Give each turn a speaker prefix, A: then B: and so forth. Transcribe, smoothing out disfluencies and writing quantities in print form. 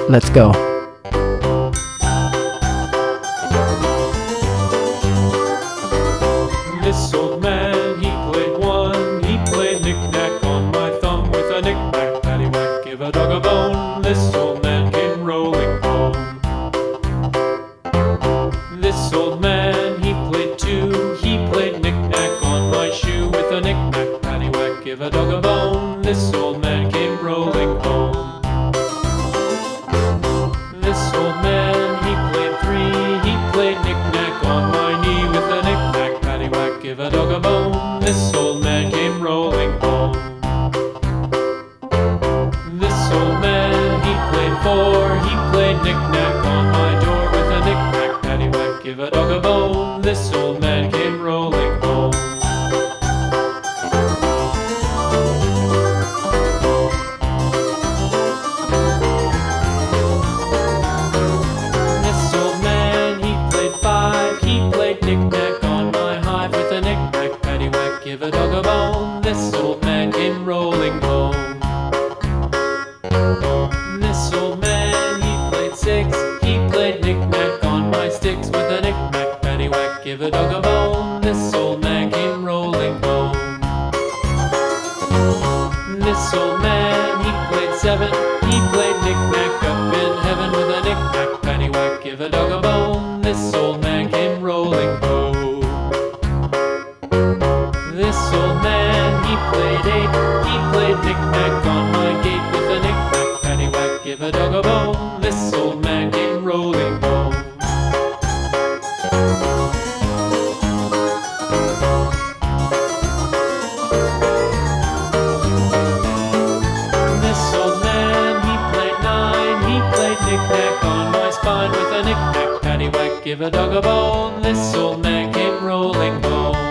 A: Let's go.
B: This old man, he played one. He played knick-knack on my thumb with a knick-knack, paddywhack, give a dog a bone. This old man came rolling home. This old man, he played two. He played knick-knack on my shoe with a knick-knack, paddywhack, give a dog a bone. This old man came rolling home. This old man, he played three. He played knick-knack on my knee with a knick-knack, paddywhack, give a dog a bone. This old man came rolling home. This old man, he played four. He played knick-knack on my door with a knick-knack, paddywhack, give a dog a bone. This old man came rolling home. This old man, he played five. He played knick-knack on my hive with a knick-knack, paddywhack, give a dog a bone. This old man came rolling home. This old man, he played six. He played knick-knack on my sticks with a knick-knack, paddywhack, give a dog a bone. This old man came rolling home. This old man, he played seven. He played knick-knack up in heaven with a knick-knack, paddywhack, give a dog a bone. This old man came rolling home. This old man, he played eight. He played knick-knack on my gate with a knick-knack, paddywhack, give a dog a bone. This old man came rolling home. This old man, he played nine. He played knick-knack on my spine with a knick-knack, paddywhack, give a dog a bone. This old man came rolling home.